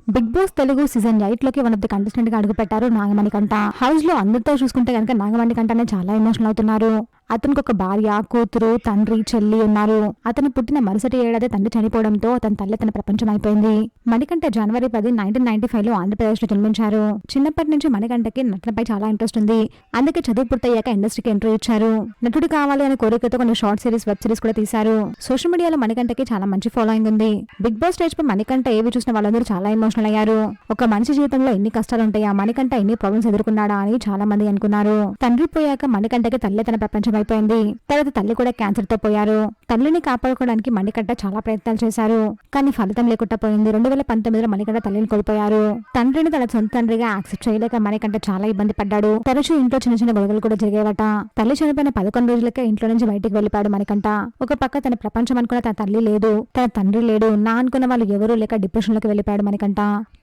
Big boss Telugu season 8 లోకి one of the contestant గా అడుగుపెట్టారు నాగమణికంట. హౌస్ లో అందరితో చూసుకుంటే కనుక నాగమణికంటనే చాలా ఎమోషనల్ అవుతున్నారు. అతనికి ఒక భార్య, కూతురు, తండ్రి, చెల్లి ఉన్నారు. అతను పుట్టిన మరుసటి ఏడాది తండ్రి చనిపోవడంతో అతని తల్లి తన ప్రపంచం అయిపోయింది. మణికంఠ జనవరి 10, 1995 లో ఆంధ్రప్రదేశ్ లో జన్మించారు. చిన్నప్పటి నుంచి మణికంఠకి నటనపై చాలా ఇంట్రెస్ట్ ఉంది. అందుకే చదువు పూర్తయ్యాక ఇండస్ట్రీకి ఎంట్రీ ఇచ్చారు. నటుడు కావాలి అనే కోరికతో కొన్ని షార్ట్ సిరీస్, వెబ్ సిరీస్ కూడా తీశారు. సోషల్ మీడియాలో మణికంఠకి చాలా మంచి ఫాలోయింగ్ ఉంది. బిగ్ బాస్ స్టేజ్ పై మణికంఠ ఏవి చూసిన వాళ్ళందరూ చాలా ఎమోషనల్ అయ్యారు. ఒక మనిషి జీవితంలో ఎన్ని కష్టాలు ఉంటాయా, మణికంఠ ఎన్ని ప్రాబ్లమ్స్ ఎదుర్కొన్నాడా అని చాలా మంది అనుకున్నారు. తండ్రి పోయాక మణికంఠకి తల్లి తన ప్రపంచం అయిపోయింది. తర్వాత తల్లి కూడా క్యాన్సర్ తో పోయారు. తల్లిని కాపాడుకోవడానికి మణికంఠ చాలా ప్రయత్నాలు చేశారు. కానీ ఫలితం లేకుండా పోయింది. 2019లో మణికంఠ తల్లిని కోల్పోయారు. తండ్రిని తన సొంత తండ్రిగా యాక్సెప్ట్ చేయలేక మణికంఠ చాలా ఇబ్బంది పడ్డాడు. తరచూ ఇంట్లో చిన్న చిన్న గొడవలు కూడా జరిగేవట. తల్లి చనిపోయిన 11 రోజులకే ఇంట్లో నుంచి బయటికి వెళ్లిపాడు మణికంఠ. ఒక పక్క తన ప్రపంచం అనుకున్న తన తల్లి లేదు, తన తండ్రి లేడు, నా అనుకున్న వాళ్ళు ఎవరూ లేక డిప్రెషన్ లోకి వెళ్లిపాడు మణికంఠ.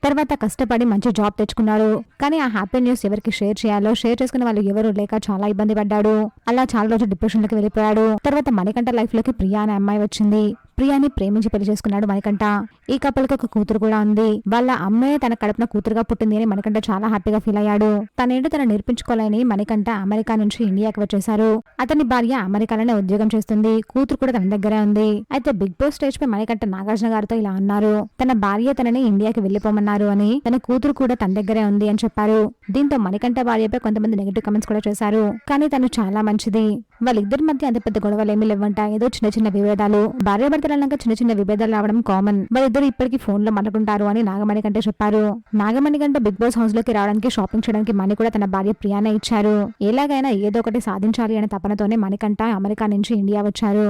తర్వాత కష్టపడి మంచి జాబ్ తెచ్చుకున్నాడు. కానీ ఆ హ్యాపీ న్యూస్ ఎవరికి షేర్ చేయాలో షేర్ చేసుకునే వాళ్ళు ఎవరు లేక చాలా ఇబ్బంది పడ్డాడు. అలా చాలా రోజులు డిప్రెషన్ లోకి వెళ్ళిపోయాడు. తర్వాత మణికంఠ లైఫ్ లోకి ప్రియా అనే అమ్మాయి వచ్చింది. ప్రియాని ప్రేమించి పెళ్లి చేసుకున్నాడు మణికంఠ. ఈ కపుల్కి ఒక కూతురు కూడా ఉంది. వాళ్ళ అమ్మాయి తన కడుపున కూతురుగా పుట్టింది అని మణికంఠ చాలా హ్యాపీగా ఫీల్ అయ్యాడు. తనేంటో తన నేర్పించుకోవాలని మణికంఠ అమెరికా నుంచి ఇండియాకి వచ్చేశారు. అతని భార్య అమెరికాలోనే ఉద్యోగం చేస్తుంది. కూతురు కూడా తన దగ్గరే ఉంది. అయితే బిగ్ బాస్ స్టేజ్ పై మణికంఠ నాగార్జున గారితో ఇలా అన్నారు, తన భార్య తనని ఇండియాకి వెళ్లిపోమన్నారు అని, తన కూతురు కూడా తన దగ్గరే ఉంది అని చెప్పారు. దీంతో మణికంఠ భార్యపై కొంతమంది నెగిటివ్ కమెంట్స్ కూడా చేశారు. కానీ తను చాలా మంచిది. వాళ్ళిద్దరి మధ్య అంత పెద్ద గొడవలు ఏమీ లేవంట. ఏదో చిన్న చిన్న విభేదాలు, భార్యాభర్తలన్నాక చిన్న చిన్న విభేదాలు రావడం కామన్. వాళ్ళిద్దరు ఇప్పటికీ ఫోన్ లో మాట్లాడుకుంటారు అని నాగమణికంఠ చెప్పారు. నాగమణికంఠ బిగ్ బాస్ హౌస్ లోకి రావడానికి, షాపింగ్ చేయడానికి మనీ కూడా తన భార్య ప్రియానే ఇచ్చారు. ఎలాగైనా ఏదో ఒకటి సాధించాలి అనే తపనతోనే మణికంఠ అమెరికా నుంచి ఇండియా వచ్చారు.